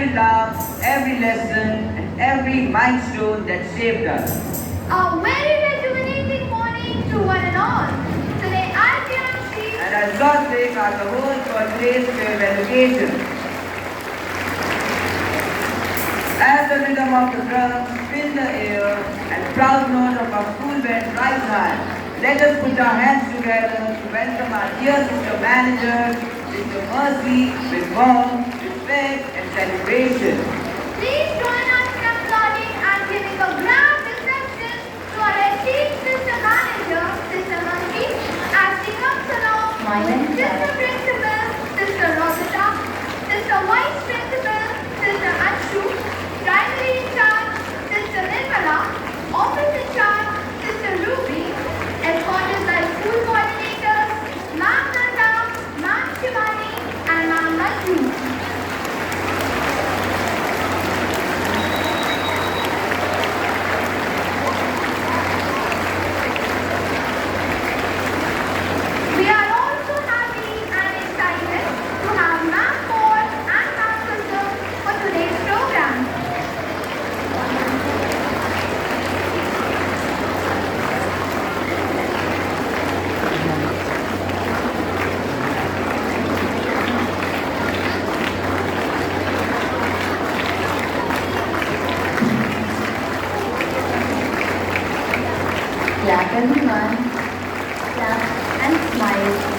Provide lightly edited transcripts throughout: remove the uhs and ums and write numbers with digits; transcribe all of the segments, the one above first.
every laugh, every lesson, and every milestone that shaped us. A very rejuvenating morning to one and all. Today I, Priyanshi, And I Salt Lake are the host for today's farewell occasion. As the rhythm of the drums fill the air and proud note of our school band rise high, let us put our hands together to welcome our dear sister manager, Sister Mercy, with warmth, respect, and celebration. please join us in applauding and giving a grand reception to our esteemed sister manager, Sister Mercy, as she comes along with Sister Principal, Sister Rosetta, Sister Vice Principal, Sister Anshu, Primary in charge, Sister Nirmala, Office in charge, Sister Ruby, escorted by school coordinators, Ma'am Nanda, Ma'am Shivani, and Ma'am Manju. We are also happy and excited to have Ma'am Ford and Ma'am Kusum for today's program. Clap everyone. Clap and smile.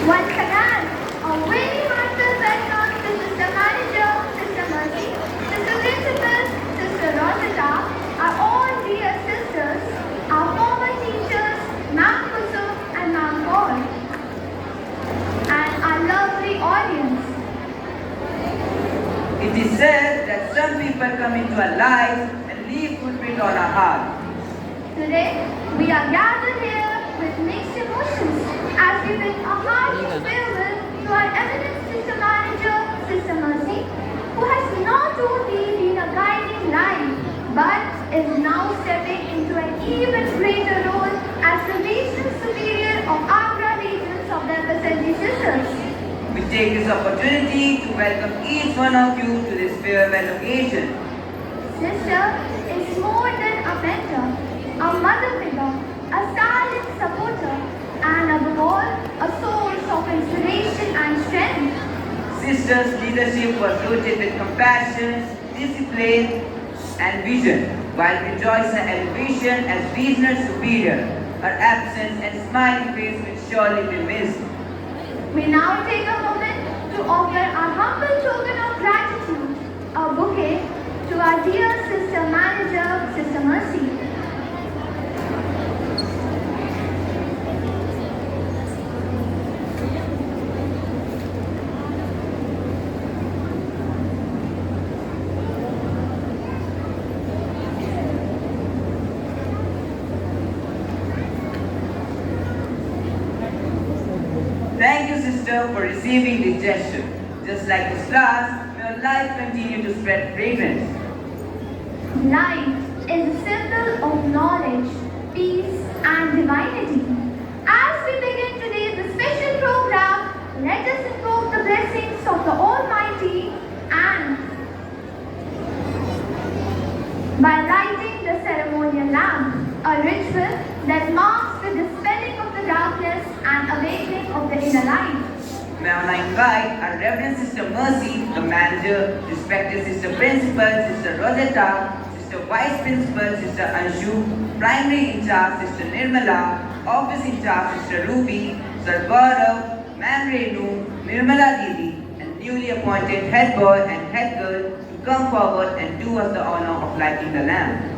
Once again, a very heartfelt welcome to Sister Manager, Sister Mercy, Sister Principal, Sister Rosetta, our all dear sisters, our former teachers, Ma'am Kusum and Ma'am Paul, and our lovely audience. It is said that some people come into our lives and leave footprint on our heart. Today, we are gathered here with mixed emotions as we bid a hearty farewell to our eminent Sister Manager, Sister Mercy, who has not only been a guiding light, but is now stepping into an even greater role as the Regional Superior of Agra Regions of the FSLG Sisters. We take this opportunity to welcome each one of you to this farewell occasion. Sister is more than a mentor, a mother figure, a silent supporter, and above all, a source of inspiration and strength. Sisters' leadership was rooted with compassion, discipline, and vision, while we rejoice her elevation as regional superior. Her absence and smiling face will surely be missed. We now take a moment to offer our humble token of gratitude, a bouquet, to our dear Sister Manager, Sister Mercy. Thank you, sister, for receiving this gesture. Just like this flowers, may your life continue to spread fragrance. Life is a symbol of knowledge, peace, and divinity. As we begin today's special program, let us invoke the blessings of the Almighty and by lighting the ceremonial lamp, a ritual that marks the dispelling of the darkness and awakening of the inner light. Now I invite our Reverend Sister Mercy, the manager, respected Sister Principal, Sister Rosetta, Sister Vice Principal, Sister Anshu, Primary in charge, Sister Nirmala, Office in charge, Sister Ruby, Sir Gaurav, Ma'am Renu, Nirmala Didi, and newly appointed head boy and head girl to come forward and do us the honor of lighting the lamp.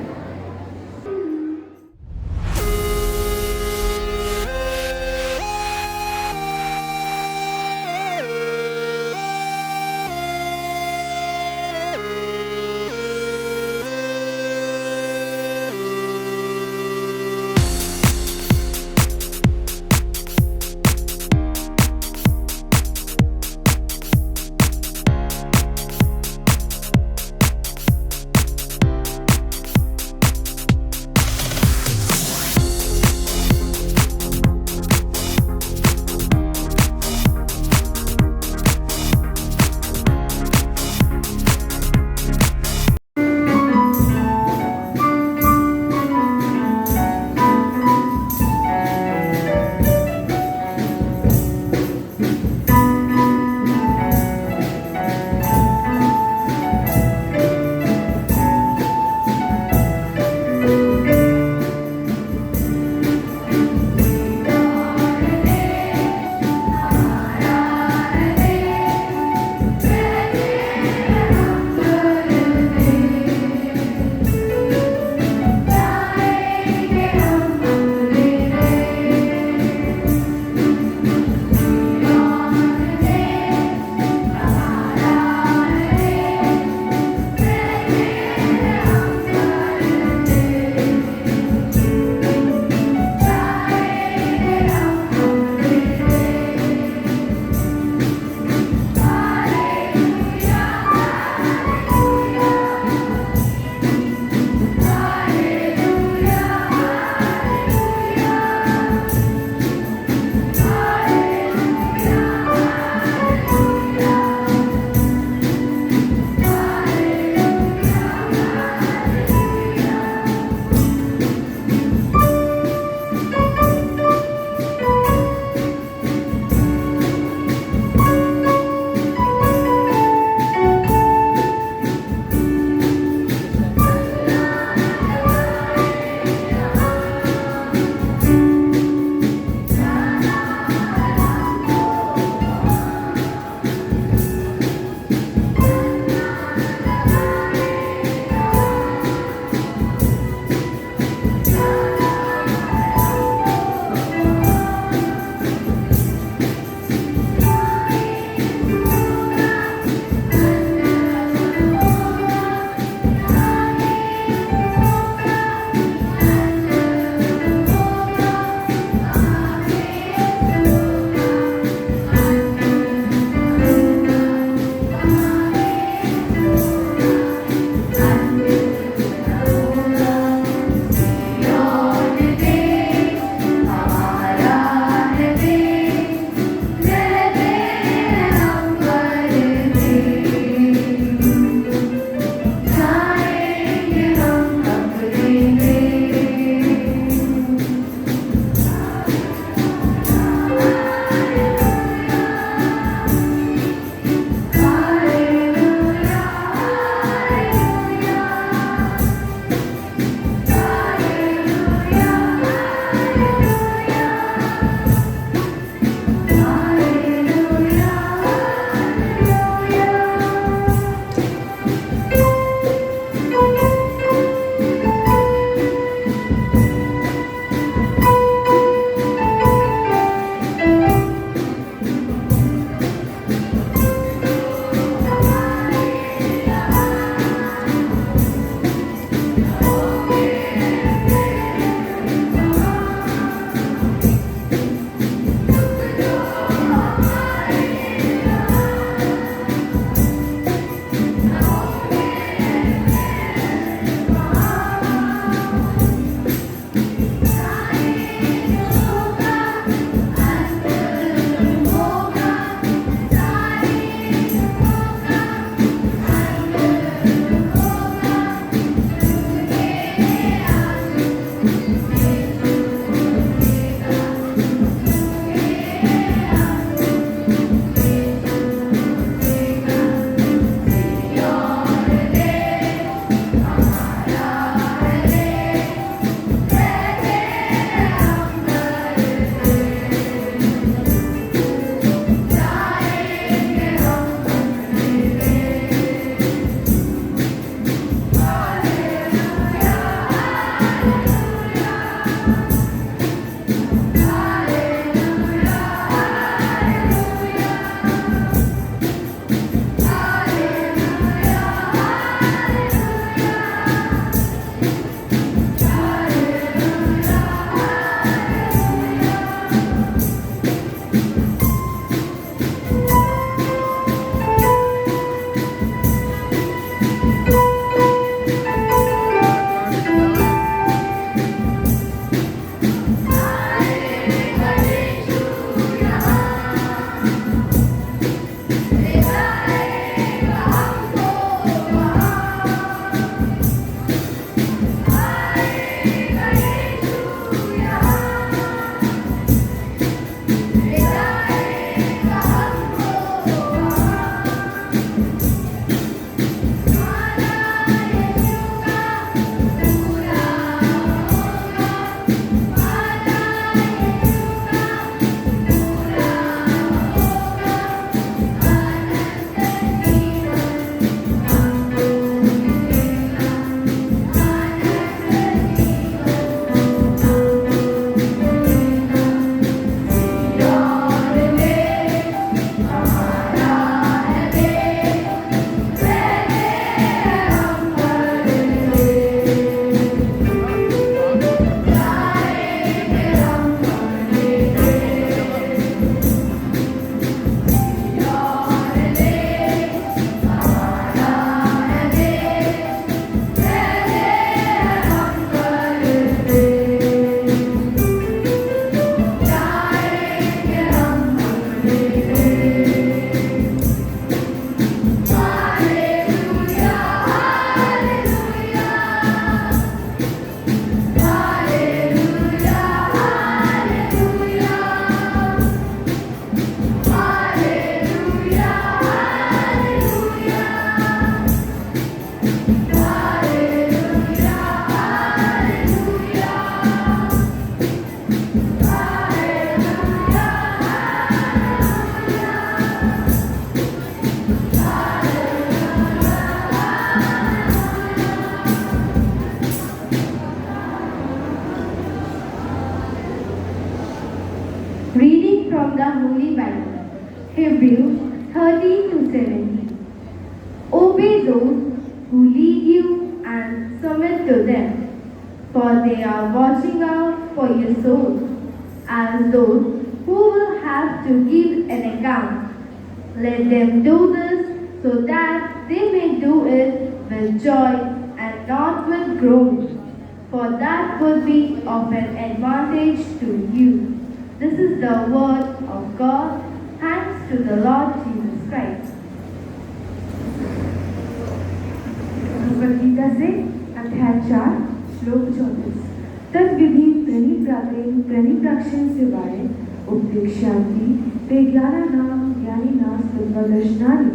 Hebrews 13 to 17. Obey those who lead you and submit to them, for they are watching out for your souls, as those who will have to give an account. Let them do this so that they may do it with joy and not with groaning, for that would be of an advantage to you. This is the word of God. Thanks to the Lord Jesus Christ. Bhagavad Gita से अध्याय 4 श्लोक 34 तद्विधि प्रणिप्राक्षण सेवाए उपदेशांति ते ज्ञानानां ज्ञानिनां सत्त्वदर्शनानि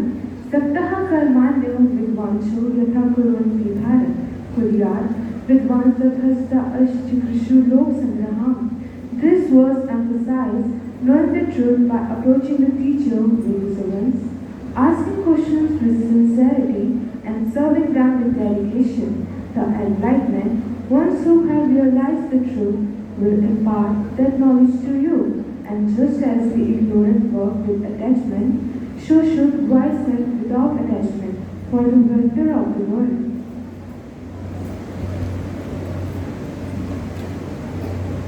सप्ताह कर्माण्यो विद्वांसो यथा कुर्वन्ति भारत कुर्यात् विद्वांसस्तथा अश्चिकृषु लोक संग्रहम्. This was emphasized knowing the truth by approaching the teacher with excellence, asking questions with sincerity, and serving them with dedication. The enlightenment, ones who have realized the truth, will impart that knowledge to you. And just as the ignorant work with attachment, so should wise men without attachment for the welfare of the world.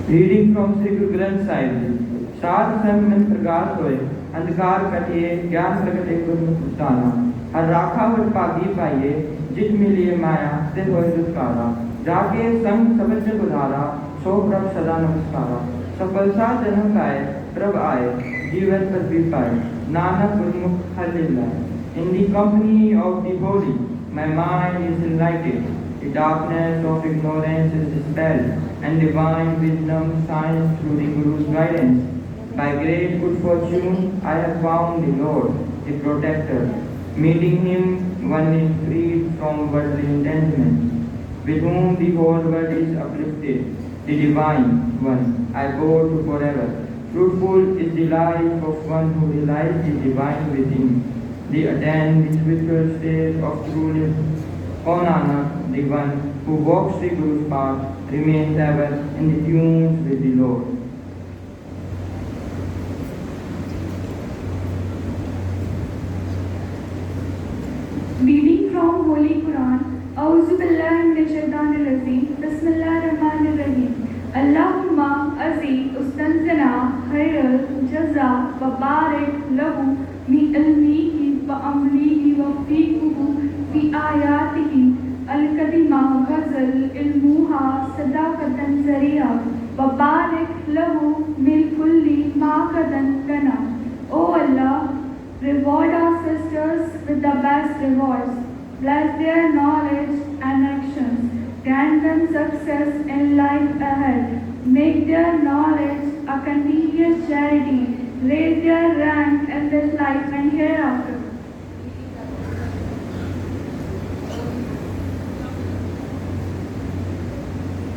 Reading from Sri Guru Granth Sahib. सात संग प्रकाश होए अंधकार कटिए ज्ञान प्रगटे गुरमुख उतारा हर राखा what Pagi पाइए जित मिलिए माया ते होए दुष्कारा जाके संग सबज गुधारा सो प्रभ सदा नमस्कारा सफलता जन्म पाए प्रभ आए जीवन पर भी पाए नानक गुरमुख हर लाए. In the company of the holy, my mind is enlightened, the darkness of ignorance is dispelled, and divine wisdom shines through the Guru's guidance. By great good fortune, I have found the Lord, the Protector. Meeting Him, one is freed from worldly entanglement, with whom the whole world is uplifted. The Divine One, I go to forever. Fruitful is the life of one who realizes the Divine within. The attained the spiritual state of trueness. O Nanak, the one who walks the Guru's path, remains ever in the tunes with the Lord. Reading from Holy Quran. A'udhu billahi minash shaitanir rajim. Bismillahir rahmanir rahim. Allahumma azi ustanzana khairal jaza wa barik lahu mi ilmihi wa amlihi wa fiqhu fi ayatihi al-kadima ghazal ilmuha sadaqatan zariya wa barik lahu min kulli ma qadan kana. O Allah, reward our sisters with the best rewards. Bless their knowledge and actions. Grant them success in life ahead. Make their knowledge a continuous charity. Raise their rank in this life and hereafter.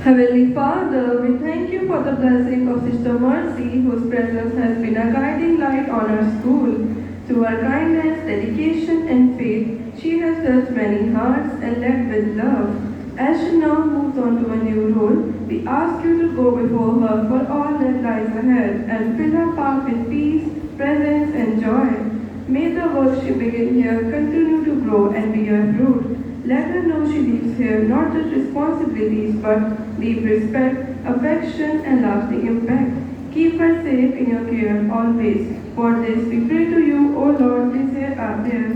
Heavenly Father, we thank you for the blessing of Sister Mercy, whose presence has been a guiding light on our school. Through her kindness, dedication, and faith, she has touched many hearts and led with love. As she now moves on to a new role, we ask you to go before her for all that lies ahead and fill her path with peace, presence, and joy. May the work she began here continue to grow and bear fruit. Let her know she leaves here not just responsibilities but deep respect, affection, and lasting impact. Keep her safe in your care always. For this we pray to you, O Lord, please hear our prayer.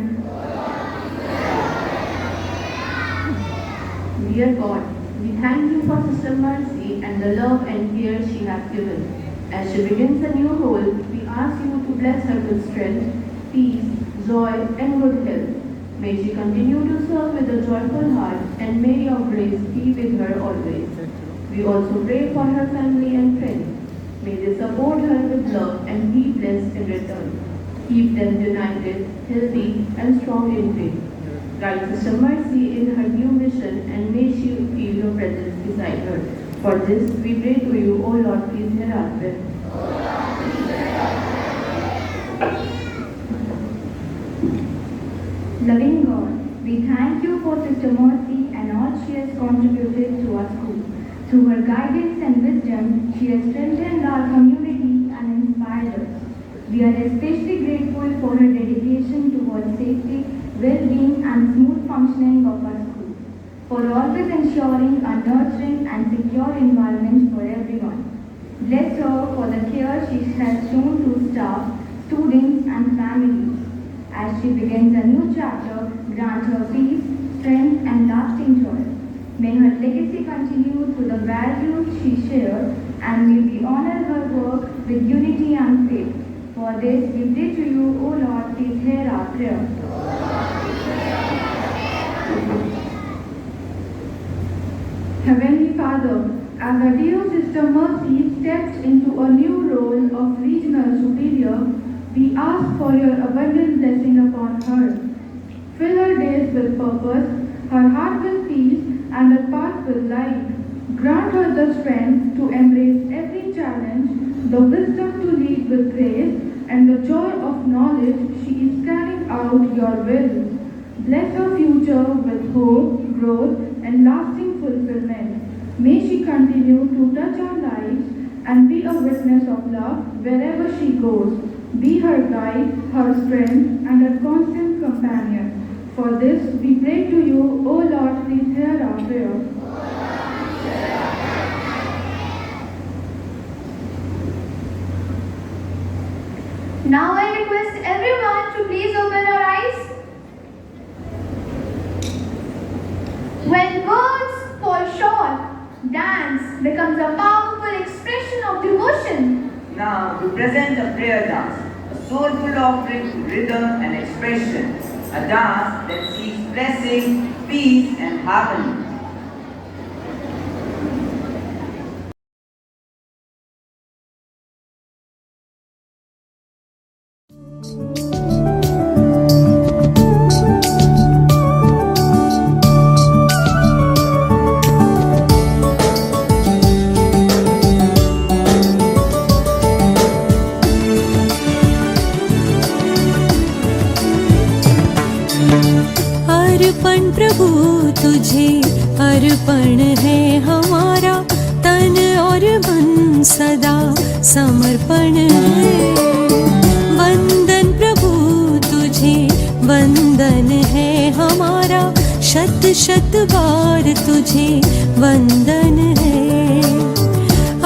Dear God, we thank you for Sister Mercy and the love and care she has given. As she begins a new role, we ask you to bless her with strength, peace, joy, and good health. May she continue to serve with a joyful heart, and may your grace be with her always. We also pray for her family and friends. May they support her with love and be blessed in return. Keep them united, healthy, and strong in faith. Guide Sister Mercy in her new mission, and may she feel your presence beside her. For this, we pray to you, O Lord, please hear our prayer. Loving God, we thank you for Sister Mercy and all she has contributed to our school. Through her guidance and wisdom, she has strengthened our community and inspired us. We are especially grateful for her dedication towards safety, well-being and smooth functioning of our school, for always ensuring a nurturing and secure environment for everyone. Bless her for the care she has shown to staff, students and families. As she begins a new chapter, grant her peace, strength and lasting joy. May her legacy continue through the values she shared, and may we honor her work with unity and faith. For this we pray to you, O Lord, please hear our prayer. Heavenly Father, as our dear Sister Mercy steps into a new role of regional superior, we ask for your abundant blessing upon her. Fill her days with purpose, her heart with peace, and her path with light. Grant her the strength to embrace every challenge, the wisdom to lead with grace, and the joy of knowledge she is carrying out your will. Bless her future with hope, growth, and lasting fulfillment. May she continue to touch our lives and be a witness of love wherever she goes. Be her guide, her strength, and her constant companion. For this we pray to you, O Lord, please hear our prayer. Now I request everyone to please open our eyes. When words fall short, dance becomes a powerful expression of devotion. Now we present a prayer dance, a soulful offering to rhythm and expression, a dance that seeks blessing, peace and harmony. अर्पण प्रभु तुझे अर्पण है हमारा तन और मन सदा समर्पण है वंदन प्रभु तुझे वंदन है हमारा शत शत बार तुझे वंदन है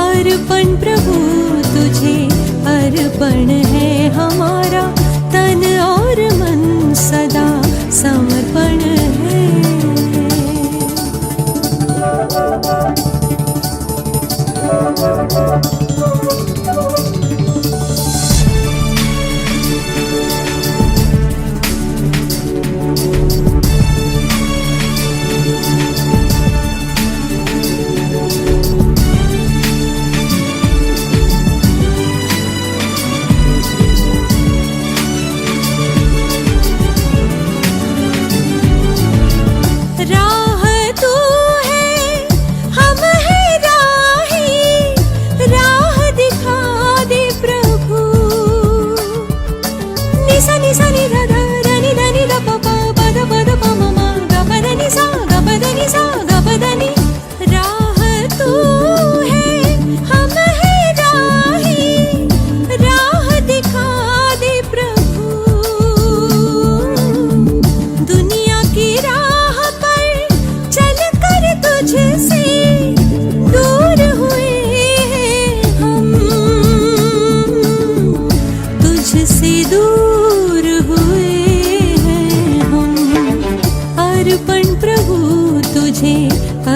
अर्पण प्रभु तुझे अर्पण है हमारा तन और मन सदा समर्पण है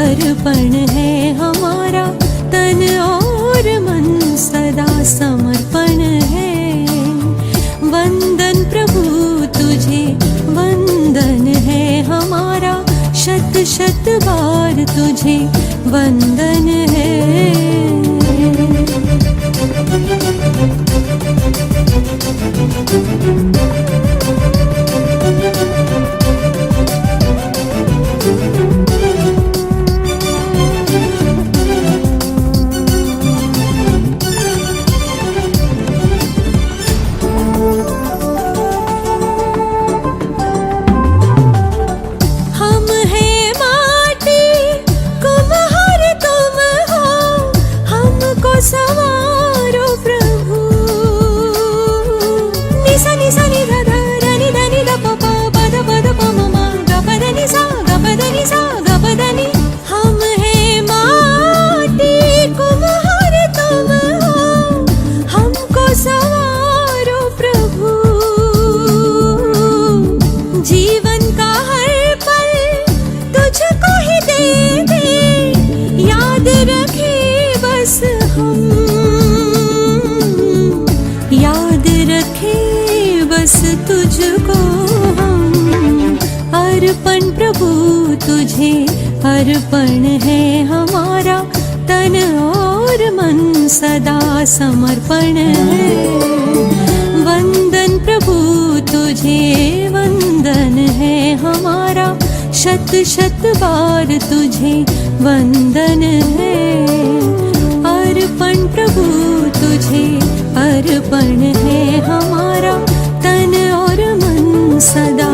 अर्पण है हमारा तन और मन सदा समर्पण है वंदन प्रभु तुझे वंदन है हमारा शत शत बार तुझे वंदन है सवारो प्रभु प्रभु तुझे अर्पण है हमारा, तन और मन सदा समर्पण है। वंदन प्रभु तुझे वंदन है हमारा, शत शत बार तुझे वंदन है। अर्पण प्रभु तुझे अर्पण है हमारा, तन और मन सदा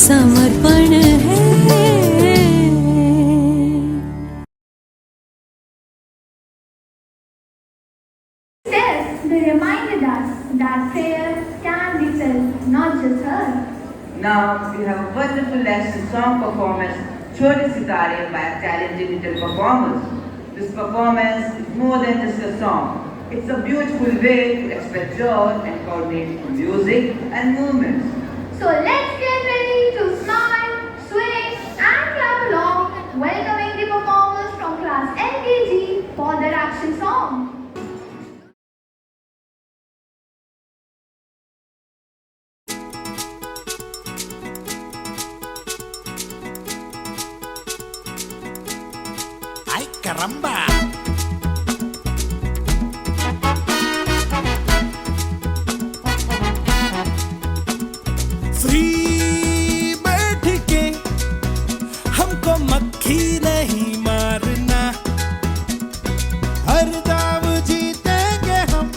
समर्पण है। Instead, they reminded us that prayer can be felt, not just heard. Now we have a wonderful lesson song performance, Chote Sitare, by talented little performers. This performance is more than just a song. It's a beautiful way to express joy and coordinate music and movements. So let's get ready to smile, swing and clap along, welcoming the performers from class LKG for their action song. ¡Ay, caramba! Free बैठ के हमको मक्खी नहीं मारना, हर दाव जीतेंगे हम,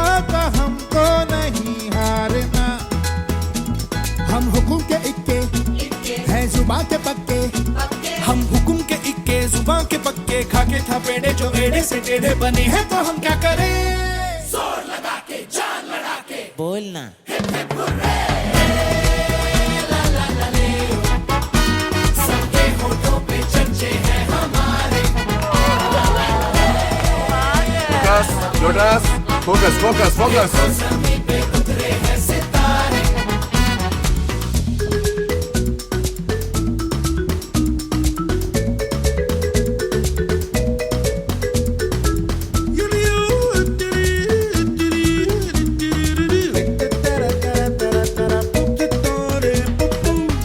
आता हमको नहीं हारना। हम हुकुम के इक्के हैं जुबान के पक्के, हम हुकुम के इक्के जुबान के पक्के, खाके था पेड़े जो एड़े से टेढ़े बने हैं, तो हम क्या करें? जोर लगा के जान लड़ा के बोलना। सबके होठों पे चर्चे हैं हमारे। Lotus, focus. ज़मीन पे उतरे हैं सितारे।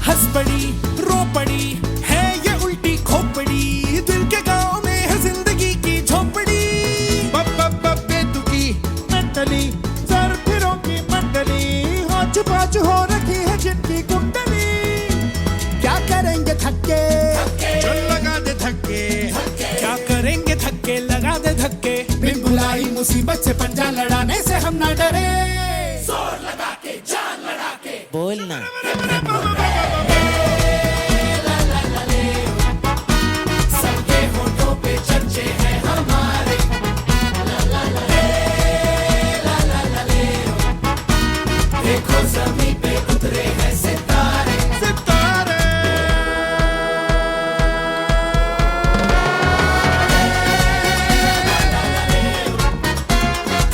हंस पड़ी रो पड़ी है ये उल्टी खोपड़ी, दिल के गांव में है जिंदगी की झोपड़ी। बेतुकी मंडली, सर फिरों की मंडली, हाथ पाँच हो रखी है जिनकी कुंडली। क्या करेंगे थक्के चल लगा दे धक्के, क्या करेंगे थक्के लगा दे धक्के। बिन बुलाई मुसीबत से पंजा लड़ाने से हम ना डरे, जोर लगा के जान लड़ा के बोलना। सबके होठों पे चर्चे हैं हमारे। देखो ज़मीन पे उतरे हैं सितारे। सितारे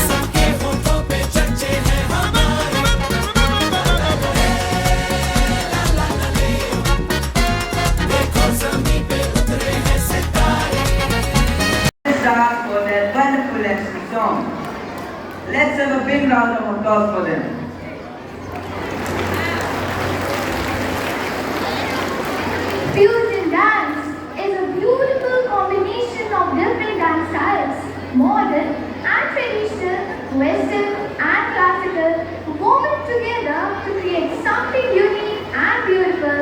सबके होठों पे चर्चे हैं हमारे। देखो ज़मीन पे उतरे हैं सितारे। Let's start for that wonderful lesson song. Let's have a big round of applause for them. Fusion dance is a beautiful combination of different dance styles, modern and traditional, western and classical, woven together to create something unique and beautiful.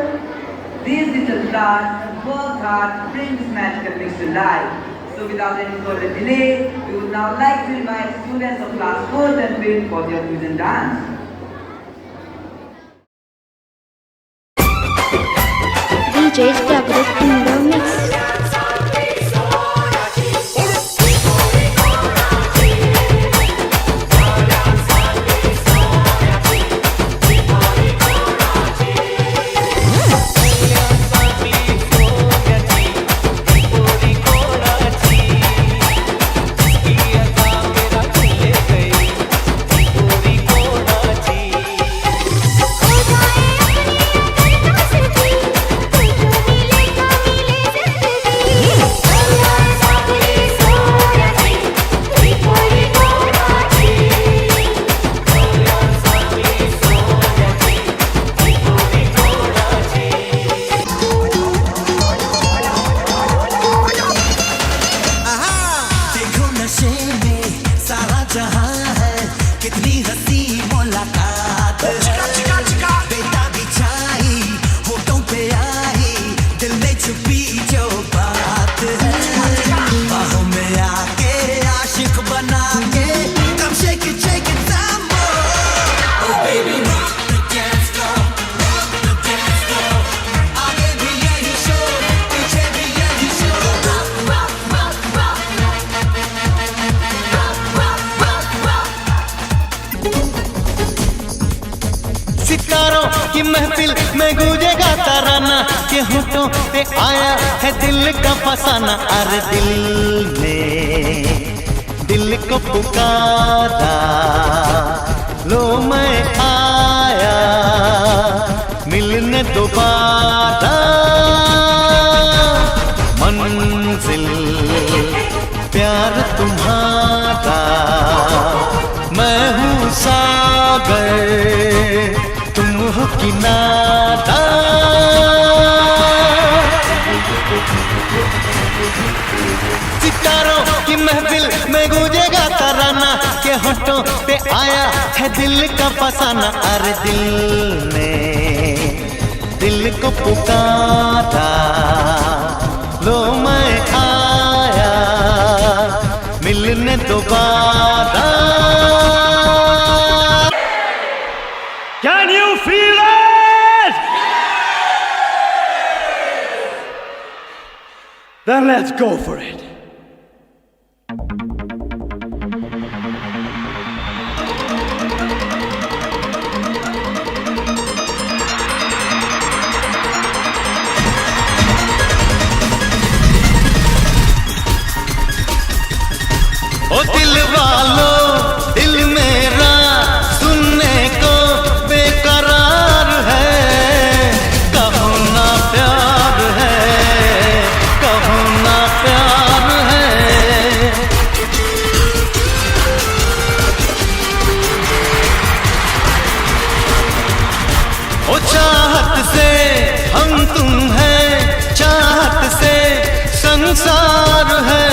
These little stars have worked hard to bring this magical mix to life. So without any further delay, we would now like to invite students of class 4th and 5th for their fusion dance. DJ Jagrut in the mix. मिले छुपी जो बात है, बाहों में आके आशिक बना के come shake it some more. Oh baby rock the dance floor, rock the dance floor. आगे भी यही शोर, पीछे भी यही शोर. Rock rock rock rock rock rock rock rock. सितारों की महफिल में गूंजेगा तराना, के होठों पे आया है दिल का फसाना. अरे दिल ने दिल को पुकारा, लो मैं आया मिलने दोबारा. मंजिल प्यार तुम्हारा, मैं हूँ सागर तुम हो किनारा. सितारों की महफिल में गूंजेगा तराना, के होठों पे आया है दिल का फसाना. अरे दिल ने दिल को पुकारा, लो मैं आया मिलने दोबारा. Can you feel it? Then let's go for it. ओ दिल वालों, दिल मेरा सुनने को बेकरार है. कहो ना प्यार है, कहो ना प्यार है. ओ चाहत से हम तुम हैं, चाहत से संसार है.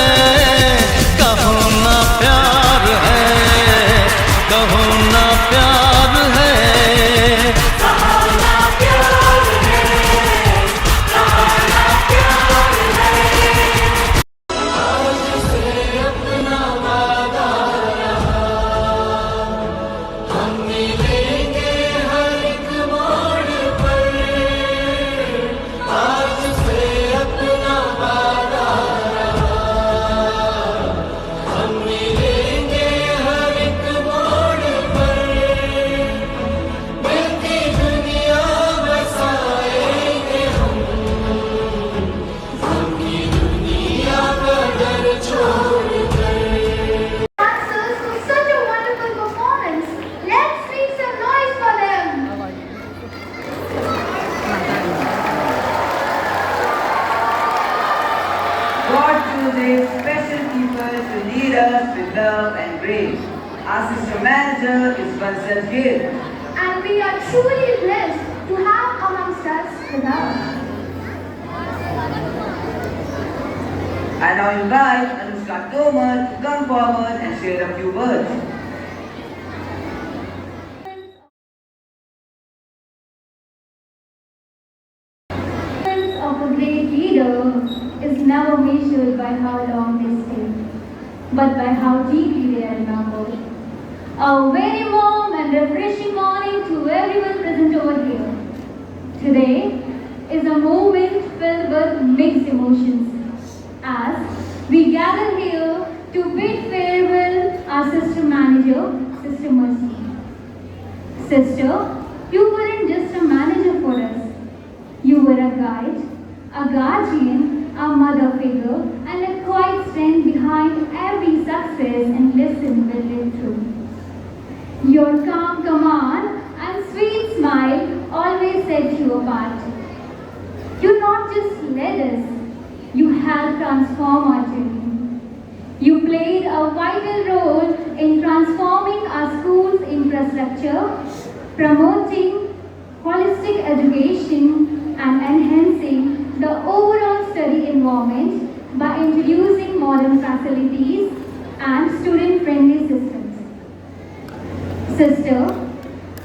कहो ना प्यार है, कहो ना प्यार है. कहो ना प्यार है, कहो ना प्यार है. आज से अपना वादा रहा, हम मिलेंगे हर एक मोड़ पर. आज से अपना वादा रहा, हम मिलेंगे हर एक मोड़ पर. मिलती दुनिया बसाएंगे हम, की दुनिया का डर छोड़ कर. Dancers with such a wonderful performance. Let's make some noise for them. God chooses special people to lead us with love and grace. Our sister manager is one such gift. And we are truly blessed to have amongst us with us. I now invite Anushka Tomar to come forward and share a few words. Influence of a great leader is never measured by how long they stay, but by how deeply they are remembered. A very warm and refreshing morning to everyone present over here. Today is a moment filled with mixed emotions as we gather here to bid farewell our sister manager, Sister Mercy. Sister, you weren't just a manager for us. You were a guide, a guardian, a mother figure, and a quiet strength behind every success and lesson we lived through. Your calm command and sweet smile always set you apart. You not just led us, you helped transform our journey. You played a vital role in transforming our school's infrastructure, promoting holistic education, and enhancing the overall study environment by introducing modern facilities and student-friendly systems. Sister,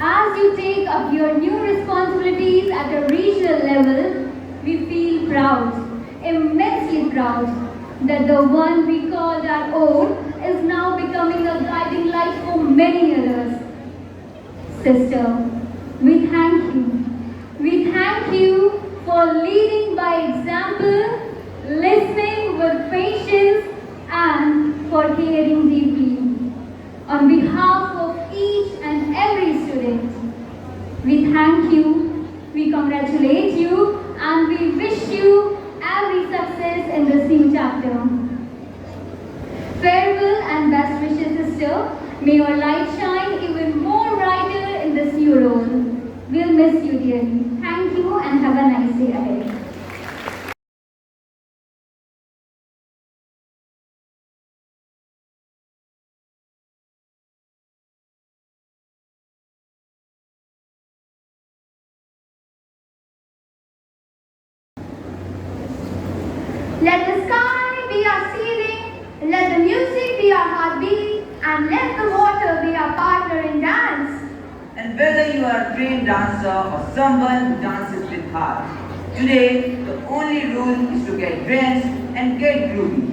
as you take up your new responsibilities at a regional level, we feel proud, immensely proud, that the one we called our own is now becoming a guiding light for many others. Sister, we thank you. We thank you for leading by example, listening with patience, and for caring deeply. On behalf of each and every student, we thank you, we congratulate you, and we wish you every success in this new chapter. Farewell and best wishes, sister. May your light shine even more brighter in this new role. We'll miss you dearly. Thank you and have a nice day ahead. Let the sky be our ceiling, let the music be our heartbeat, and let the water be our partner in dance. And whether you are a trained dancer or someone who dances with heart, today the only rule is to get drenched and get groovy.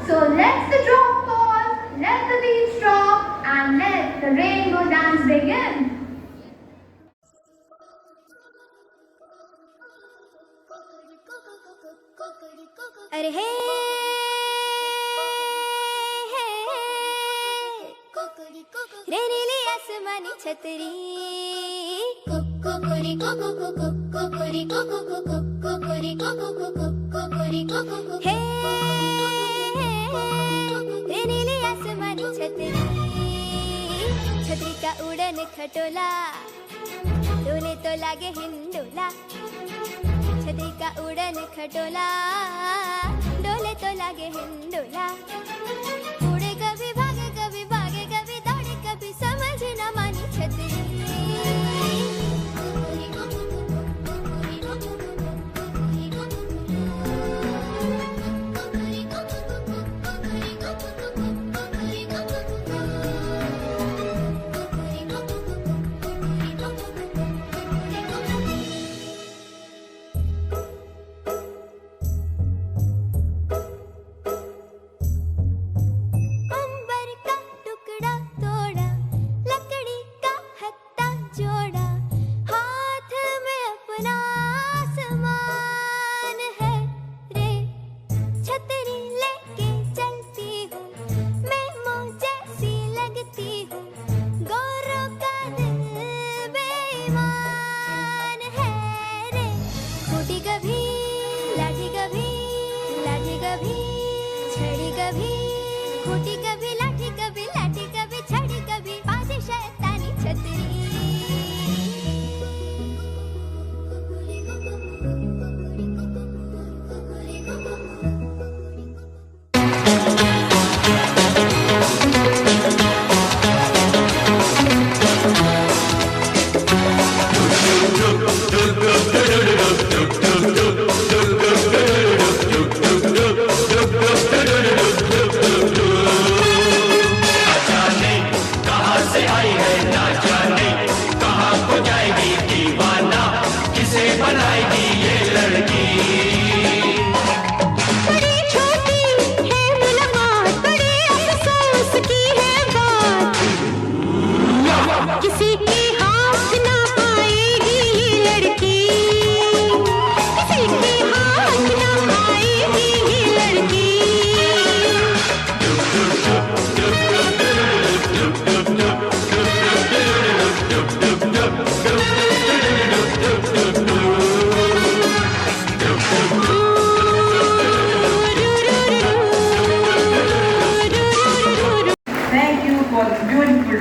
So let the drum fall, let the beats drop, and let the rainbow dance begin. अरे हे रे नीली आसमानी छतरी कोकोरी कोको कोको कोकोरी कोको कोको कोकोरी कोको कोको कोकोरी कोको हे रे नीली आसमानी छतरी छतरी का उड़न खटोला डोले तो लागे हिंडोला छतरी का उड़न खटोला डोले तो लागे हिंडोला उड़े कभी भागे कभी दौड़े कभी समझ न मानी छतरी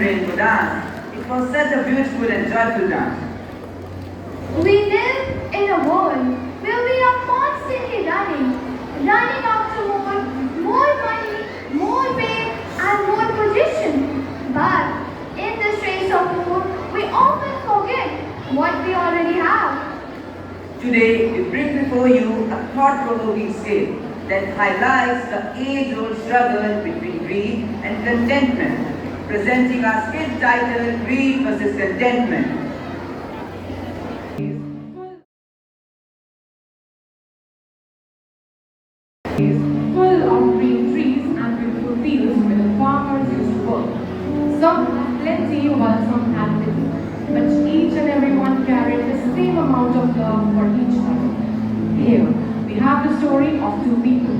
rainbow dance. It was such a beautiful and joyful dance. We live in a world where we are constantly running after more money, more fame, and more position. But in this race of food, we often forget what we already have. Today, we bring before you a thought-provoking scale that highlights the age-old struggle between greed and contentment, presenting our skill title, Greed versus Contentment. is full of green trees and beautiful fields where the farmers used to work. Some had plenty while some had little, but each and everyone carried the same amount of love for each other. Here, we have the story of two people.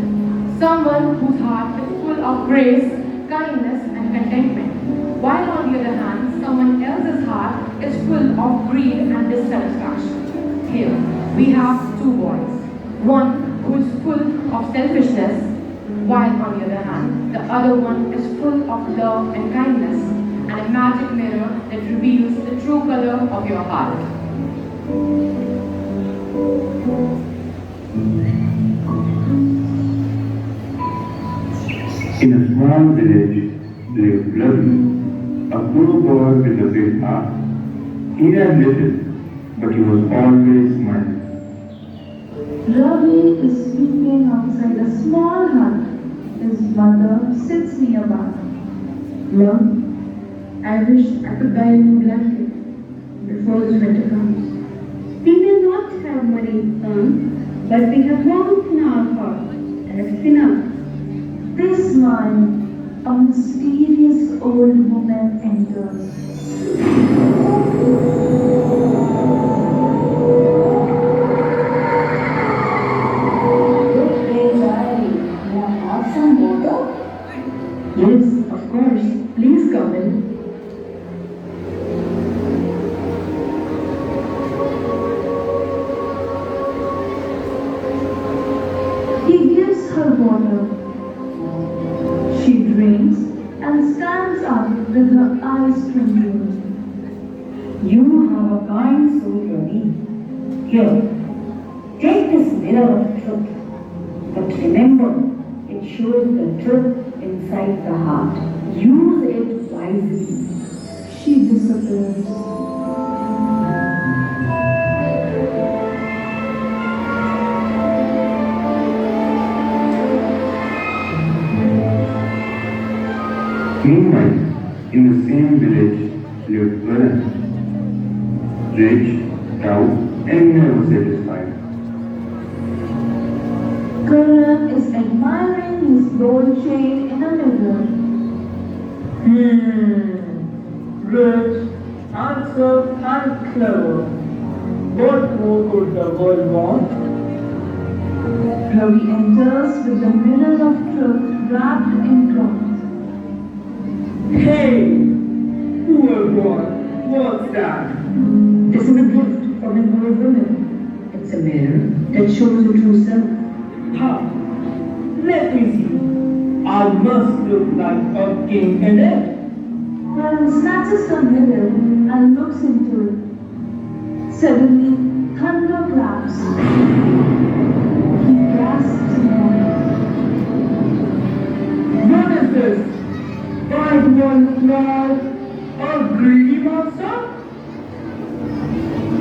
Someone whose heart is full of grace, kindness and contentment, while on the other hand, someone else's heart is full of greed and dissatisfaction. Here, we have two boys. One who is full of selfishness, while on the other hand, the other one is full of love and kindness, and a magic mirror that reveals the true color of your heart. In a small village lived Ravi, a poor boy with a big heart. He had little, but he was always smiling. Ravi is sleeping outside a small hut. His mother sits nearby. Mom, I wish I could buy a new blanket before this winter comes. We may not have money, son, but we have warmth in our heart. That's enough. They smile. A mysterious old woman enters. Yes, of course. Please come in. He gives her water. She drinks and stands up with her eyes twinkling. You have a kind soul, Ravi. Here, take this mirror of truth. But remember, it shows the truth inside the heart. Use it wisely. She disappears. Meanwhile, in the same village lived Varan, rich, proud, and never satisfied. Karan is admiring his gold chain in a mirror. Rich, handsome, and clever. What more could the world want? Ravi enters with the mirror of truth wrapped in cloth. Hey, poor boy, what's that? This is a gift from an old woman. It's a mirror that shows your true self. Ha! Let me see. I must look like a king cadet. Karan snatches the mirror and looks into it. Suddenly, thunder claps. He gasps in horror. What is this? Why do I look like a greedy monster?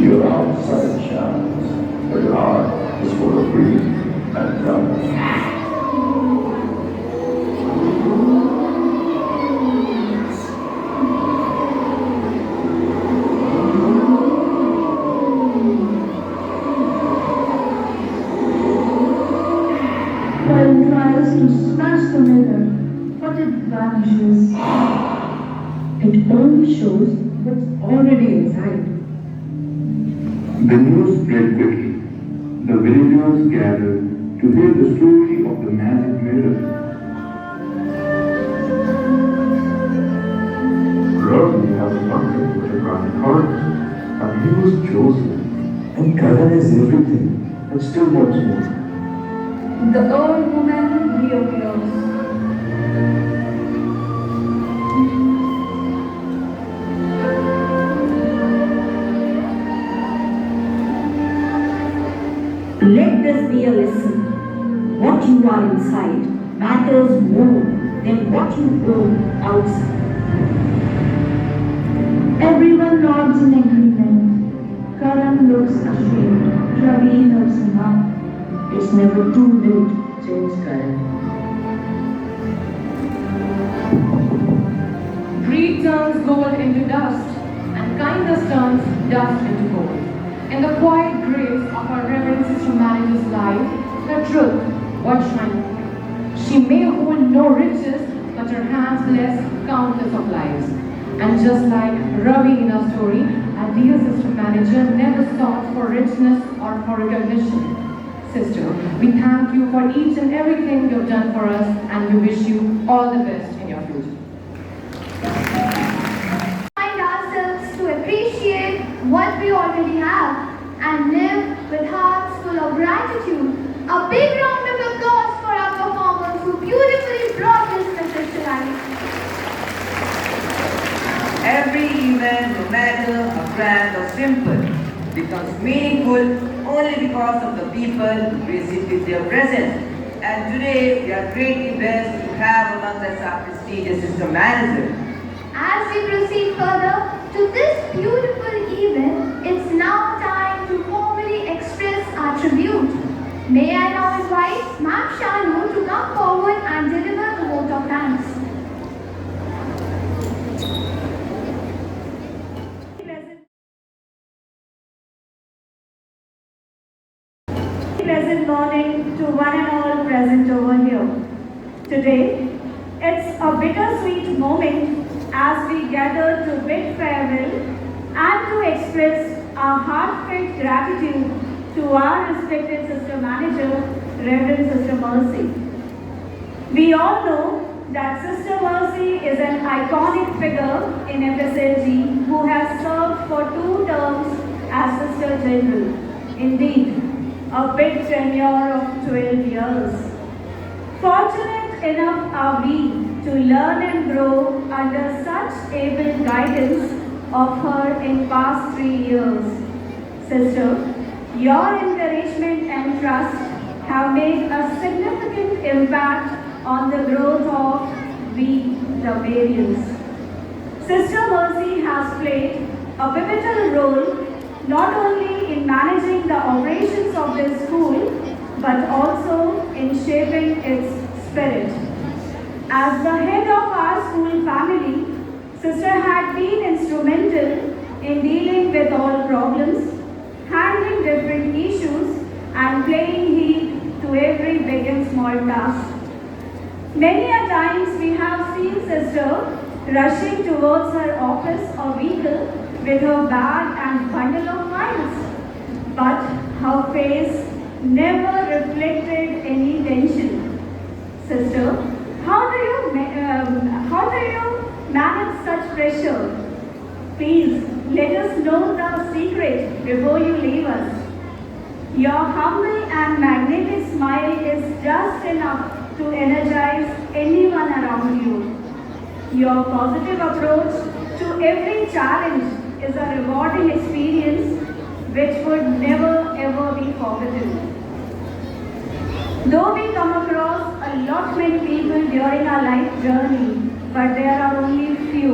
Your outside shines, but your heart is full of greed and love. Karan tries to smash the mirror, but it vanishes. It only shows what's already inside. The news spread quickly. The villagers gathered to hear the story of the magic mirror. Ravi has nothing but a kind heart, and he was chosen. And Karan is everything, but still wants more. The old woman reappears. Let this be a lesson. What you are inside matters more than what you own outside. Everyone nods in agreement. Karan looks ashamed. Ravi helps him up. It's never too late to change Karan. Greed turns gold into dust, and kindness turns dust into gold. In the quiet grace of our Reverend Sister Manager's life, her truth, what shrine. She may hold no riches, but her hands bless countless of lives. And just like Ravi in our story, our dear sister manager never sought for richness or for recognition. Sister, we thank you for each and everything you've done for us, and we wish you all the best in your future. Remind ourselves to appreciate what we already have and live with hearts full of gratitude. A big round of applause for our performers who beautifully brought this message to life. Every event, no matter how grand or simple, becomes meaningful only because of the people who grace it with their presence. And today, we are greatly blessed to have among us our prestigious sister manager. As we proceed further to this beautiful event, it's now time to formally express our tribute. May I now invite Ma'am Shanu to come forward and deliver the vote of thanks. Pleasant morning to one and all present over here. Today, it's a bittersweet moment as we gather to bid farewell and to express our heartfelt gratitude to our respected sister manager, Reverend Sister Mercy. We all know that Sister Mercy is an iconic figure in FSLG who has served for 2 terms as Sister General. Indeed, a big tenure of 12 years. Fortunate enough are we to learn and grow under such able guidance of her in past 3 years. Sister, your encouragement and trust have made a significant impact on the growth of we, the Marians. Sister Mercy has played a pivotal role not only in managing the operations of this school, but also in shaping its spirit. As the head of our school family, Sister had been instrumental in dealing with all problems, handling different issues, and playing heed to every big and small task. Many a times we have seen Sister rushing towards her office or vehicle with her bag and bundle of files, but her face never reflected any tension. Sister, how do you manage such pressure? Please let us know the secret before you leave us. Your humble and magnetic smile is just enough to energize anyone around you. Your positive approach to every challenge is a rewarding experience which would never ever be forgotten. Though we come across a lot many people during our life journey, but there are only few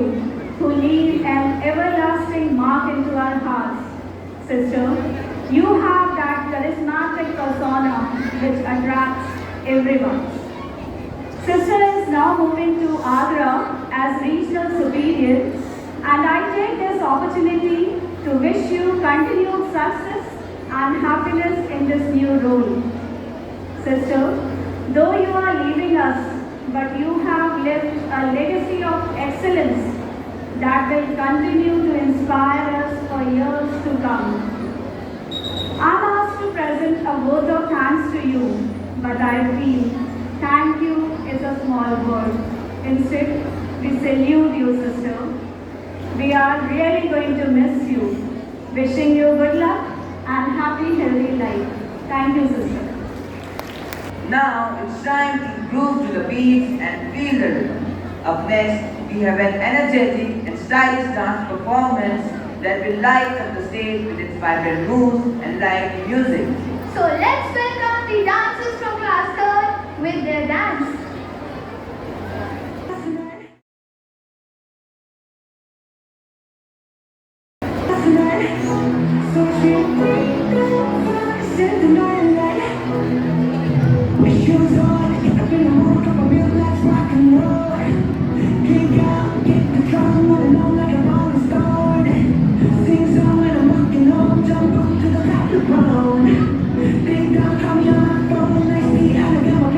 who leave an everlasting mark into our hearts. Sister, you have that charismatic persona which attracts everyone. Sister is now moving to Agra as regional superior, and I take this opportunity to wish you continued success and happiness in this new role. Sister, though you are leaving us, but you have left a legacy of excellence that will continue to inspire us for years to come. I'm asked to present a vote of thanks to you, but I feel thank you is a small word. Instead, we salute you, sister. We are really going to miss you. Wishing you good luck and happy, healthy life. Thank you, sister. Now it's time to groove to the beats and feel the rhythm. Up next, we have an energetic and stylish dance performance that will light up the stage with its vibrant moves and lively music. So let's welcome the dancers from class 3rd with their dance. Jump up to the top of the ground. Big dog, come on, nice feet, I got my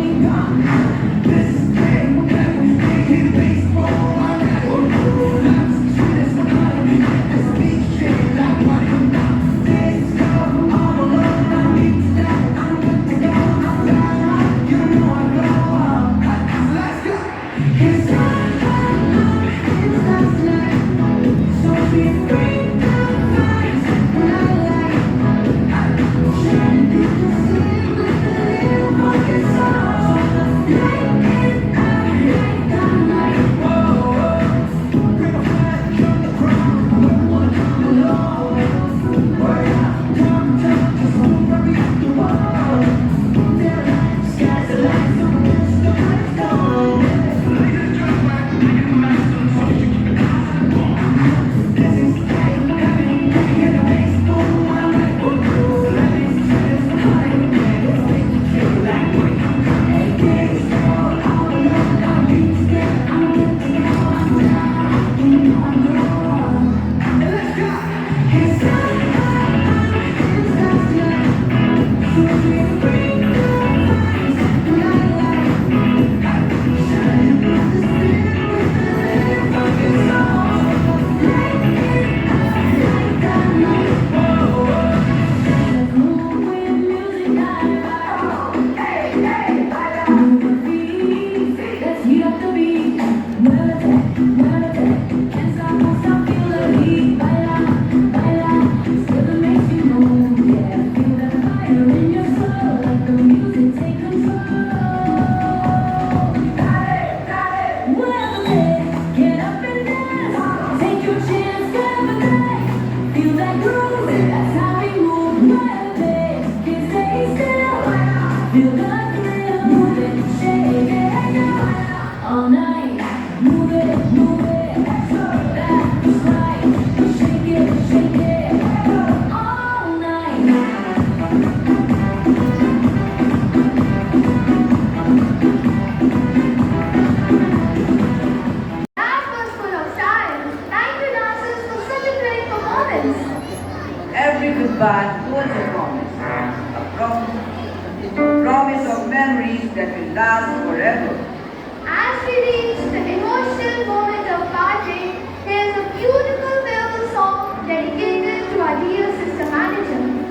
that will last forever. As we reach the emotional moment of parting, there is a beautiful farewell song dedicated to our dear sister manager.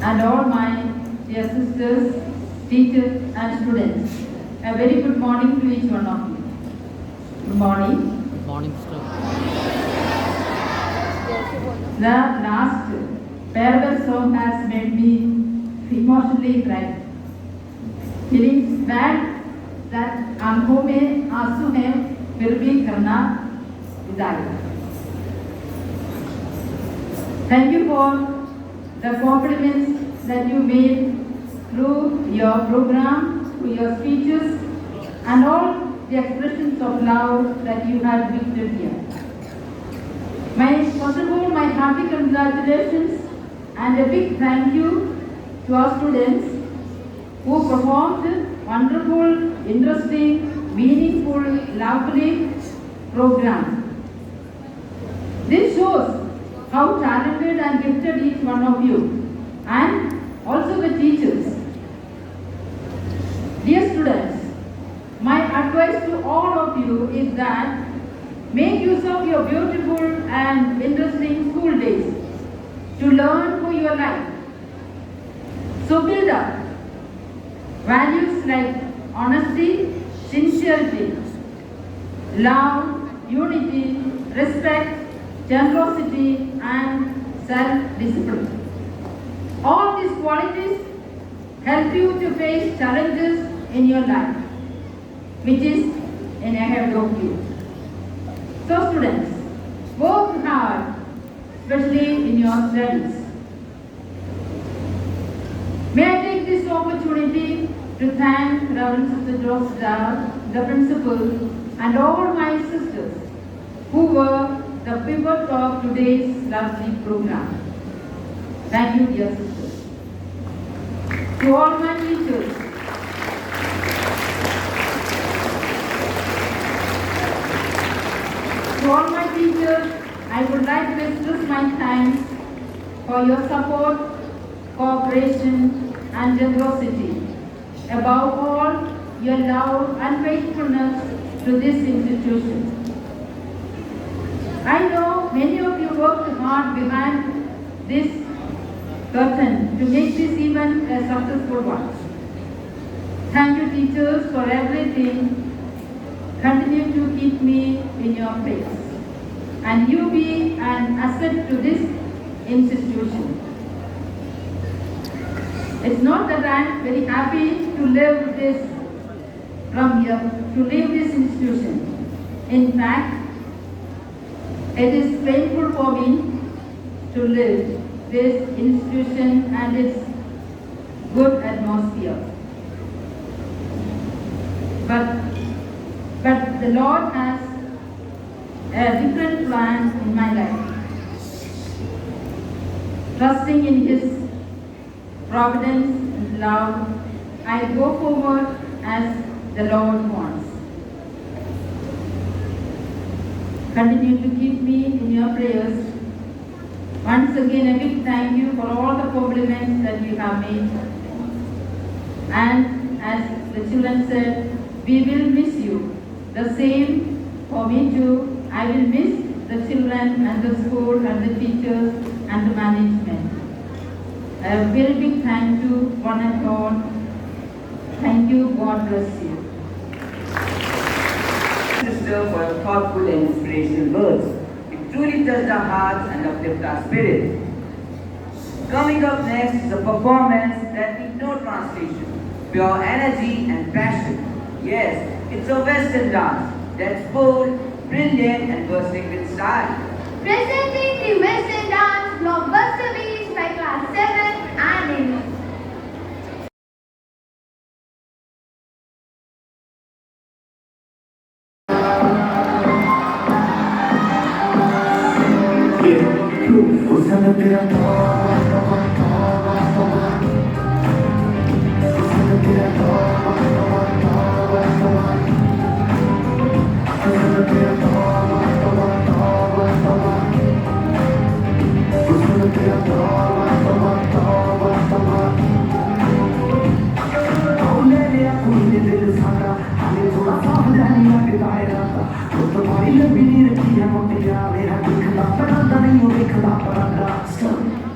and all my dear sisters, teachers and students. A very good morning to each one of you. Good morning. Good morning, sir. The last farewell song has made me emotionally cry. Feeling bad that आंखों में आंसू हैं फिर भी करना विदाई. Thank you for the compliments that you made through your program, through your speeches, and all the expressions of love that you had depicted here. First of all, my hearty congratulations and a big thank you to our students who performed wonderful, interesting, meaningful, lovely programs. This shows how talented and gifted each one of you, and also the teachers. Dear students, my advice to all of you is that make use of your beautiful and interesting school days to learn for your life. So build up values like honesty, sincerity, love, unity, respect, generosity, and self-discipline. All these qualities help you to face challenges in your life, which is ahead of you. So students, work hard, especially in your studies. May I take this opportunity to thank Reverend Sister Rosda, the principal, and all my sisters who were the pivot of today's lovely program. Thank you, dear sisters. To all my teachers, I would like to express my thanks for your support, cooperation, and generosity. Above all, your love and faithfulness to this institution. I know many of you worked hard behind this curtain to make this event a successful one. Thank you, teachers, for everything. Continue to keep me in your place, and you be an asset to this institution. It's not that I'm very happy to live this from here, to leave this institution. In fact, it is painful for me to live this institution and its good atmosphere. But the Lord has a different plan in my life. Trusting in His providence and love, I go forward as the Lord wants. Continue to keep me in your prayers. Once again, a big thank you for all the compliments that you have made. And as the children said, we will miss you. The same for me too. I will miss the children and the school and the teachers and the management. A very big thank you, one and all. Thank you. God bless you. Sister, for your thoughtful and inspirational words. It truly touched our hearts and uplifted our spirit. Coming up next is a performance that needs no translation. Pure energy and passion. Yes, it's a Western dance that's bold, brilliant, and bursting with style. Presenting the Western dance blockbuster beats by class 7 and 8.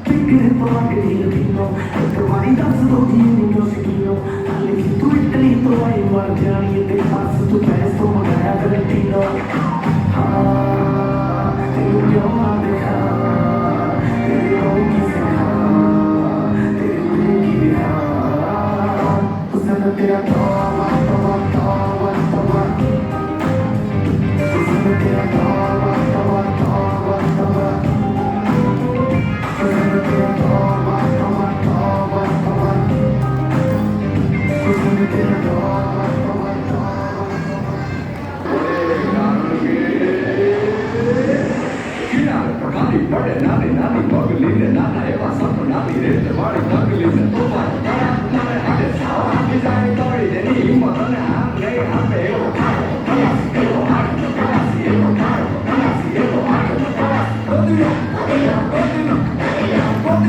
Pick गिरे तो आगे ढील ढीलो तुम्हारी दस दो ढील निकलो सकीलो लेकिन तू इतनी तो आई मर जानी तेरे पास तू पैस तो मंगाया कर ढीलो हाँ तेरे क्यों ना देखा तेरे लोग की सिखा तेरे दिल की बिहा उसने तेरा तौबा तौबा तौबा तौबा उसने तेरा तौबा तौबा तौबा तौबा उसने तेरा तौबा तौबा तौबा तौबा उसने तेरा तौबा तौबा Kali pada nani nani bagulina nana eva satu nani rete mari bagulina toba nana ada sawa kita tori deni umatana amle ambe ego karo ego ego ego ego Godilo godilo godilo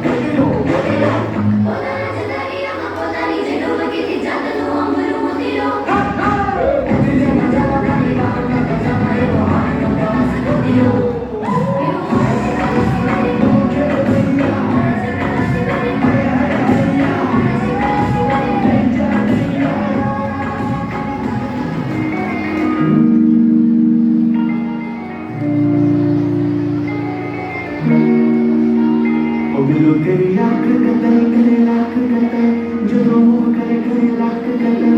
godilo godilo तेरी आँख कतल करे लाख कतल जो दो मुँह करे करे लाख कतल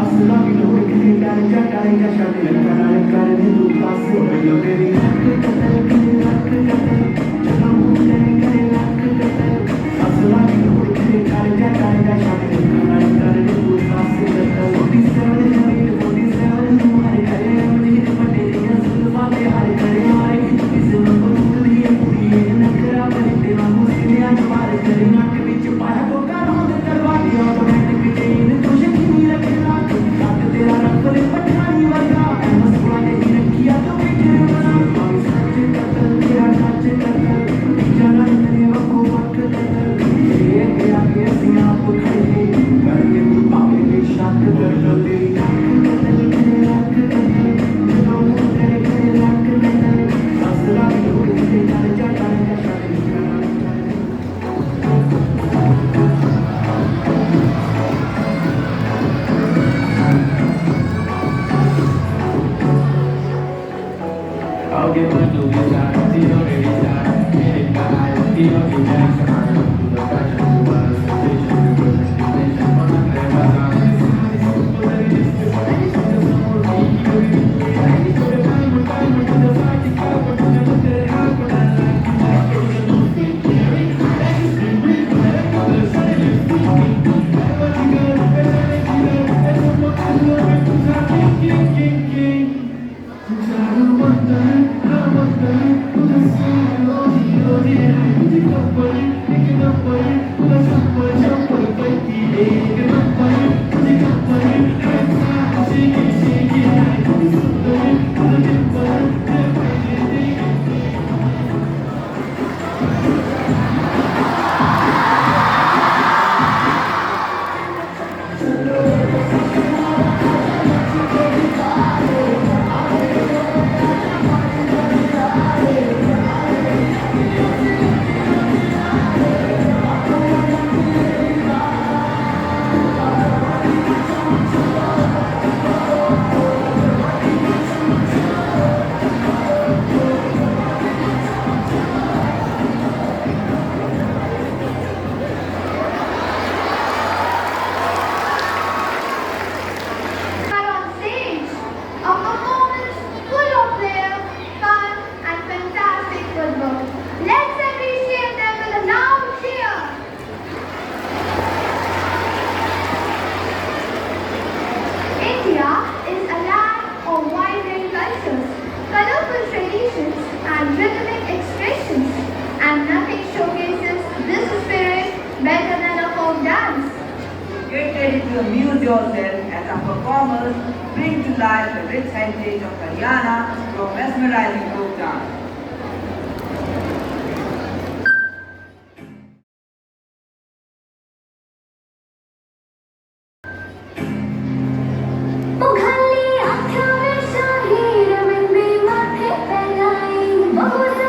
असला भी लोग करे डाले जा शादी कर दे तू पास बोलो तेरी आँख कतल करे लाख कतल जो दो मुँह करे लाख कतल असला भी लोग करे डाले जा शादी कर दे तू पास 47 तुम्हारे करे मुझे बड़े दिया सुन वाले हाल करे मारे इस लोगों को लिए पूरी नखरा बने तेरा मुझे आज बार करे ना के बीच पाया को कारों दे करवा दिया ऑटोमेटिक चेन तुझे नहीं रखना काट तेरा रखले पठानी वर्गा बस वाले ही रखिया तो बेटे बना और सच कतल तेरा सच कतल जाना तेरे को वक्त कतल ये तेरा के सिया को खड़े करके तू पावे के शाट कर लो तेरी कतल करे लाख कतल जो मुंह करे लाख कतल असला भी लोग तेरे जाने जा शादी I'll get my blue inside, see your baby side, get it by, see your baby side, to the fashion, to the sensation, to the destination, on the clever side. Amuse yourself as our performers bring to life the rich heritage of Haryana through a mesmerizing folk dance. बहुत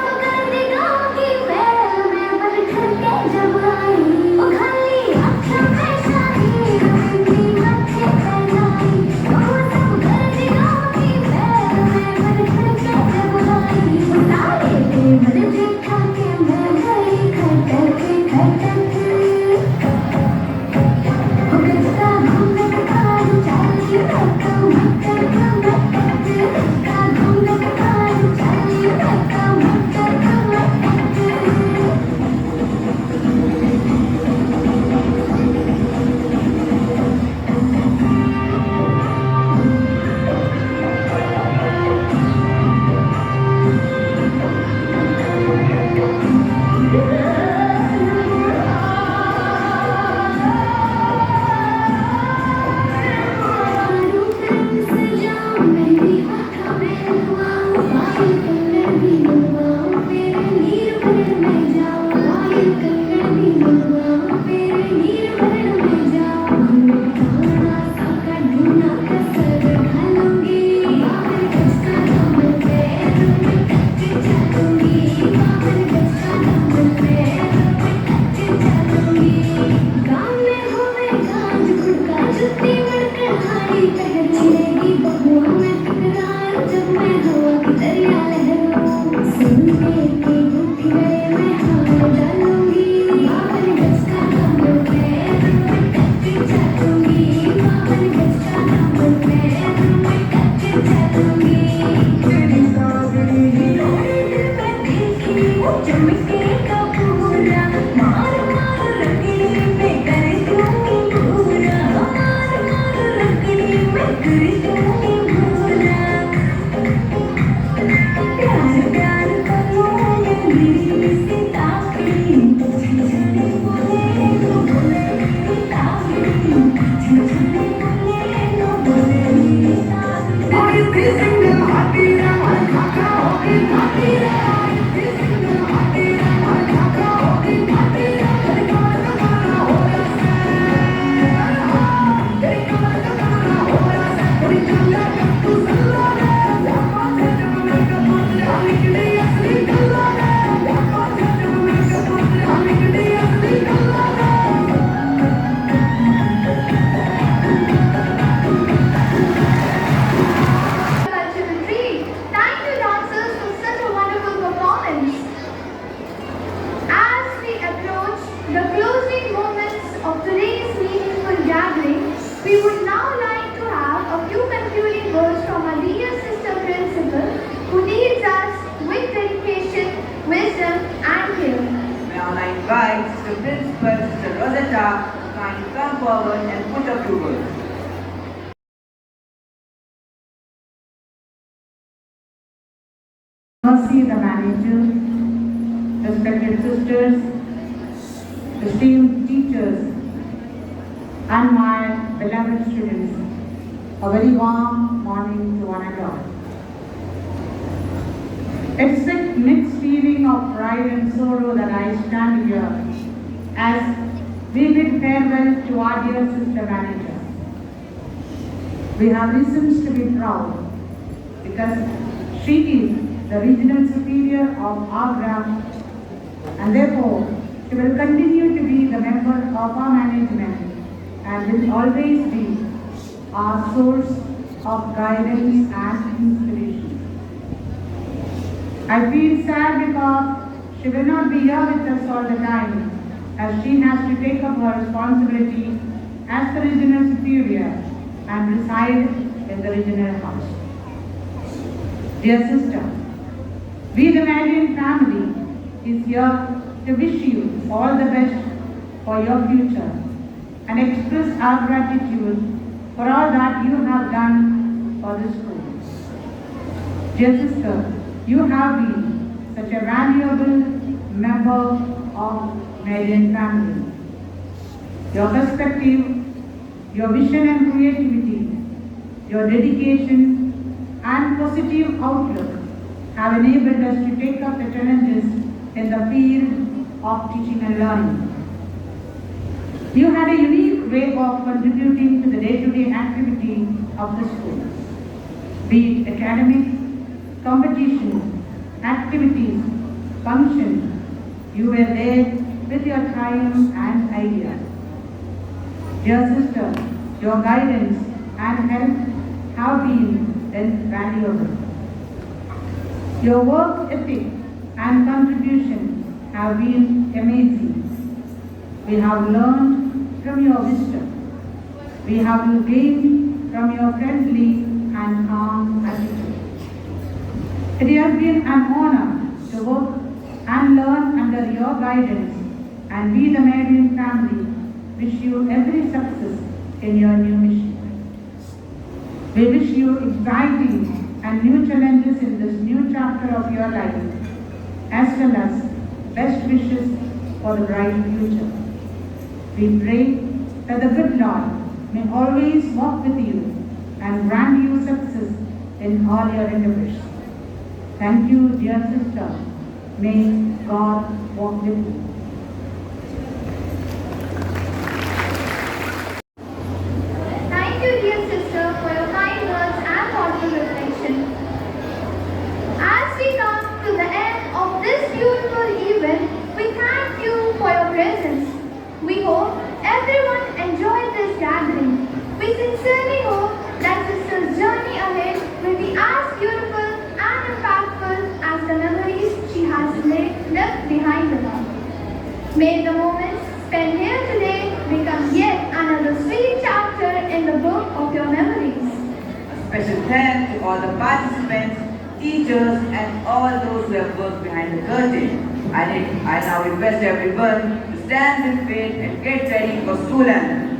We would now like to have a few concluding words from our dear sister principal who leads us with dedication, wisdom and care. Now I invite Sister Principal, Sister Rosetta, to kindly come forward and put a few words. Mercy, the manager, respected sisters, esteemed teachers, and my beloved students, a very warm morning to one and all. It's with mixed feeling of pride and sorrow that I stand here as we bid farewell to our dear sister manager. We have reasons to be proud because she is the regional superior of our gram, and therefore she will continue to be the member of our management and will always be our source of guidance and inspiration. I feel sad because she will not be here with us all the time, as she has to take up her responsibility as the regional superior and reside in the regional house. Dear sister, we the Marian family is here to wish you all the best for your future and express our gratitude for all that you have done for the school. Dear sister, you have been such a valuable member of Marian family. Your perspective, your vision and creativity, your dedication and positive outlook have enabled us to take up the challenges in the field of teaching and learning. You had a unique way of contributing to the day-to-day activity of the school, be it academic, competition, activities, functions. You were there with your time and ideas. Dear sister, your guidance and help have been invaluable. Your work ethic and contribution have been amazing. We have learned from your wisdom. We have gained from your friendly and calm attitude. It has been an honor to work and learn under your guidance, and we the Marian family wish you every success in your new mission. We wish you exciting and new challenges in this new chapter of your life, as well as best wishes for the bright future. We pray that the good Lord may always walk with you and grant you success in all your endeavors. Thank you, dear sister. May God walk with you. Thank you, dear sister, for your kind words and thoughtful reflection. As we come to the end of this beautiful event, we thank you for your presence. We hope everyone enjoyed this gathering. We sincerely hope that sister's journey ahead will be as beautiful and impactful as the memories she has left behind her. May the moments spent here today become yet another sweet chapter in the book of your memories. A special thanks to all the participants, teachers and all those who have worked behind the curtain. I now request everyone to stand with faith and get ready for school anthem.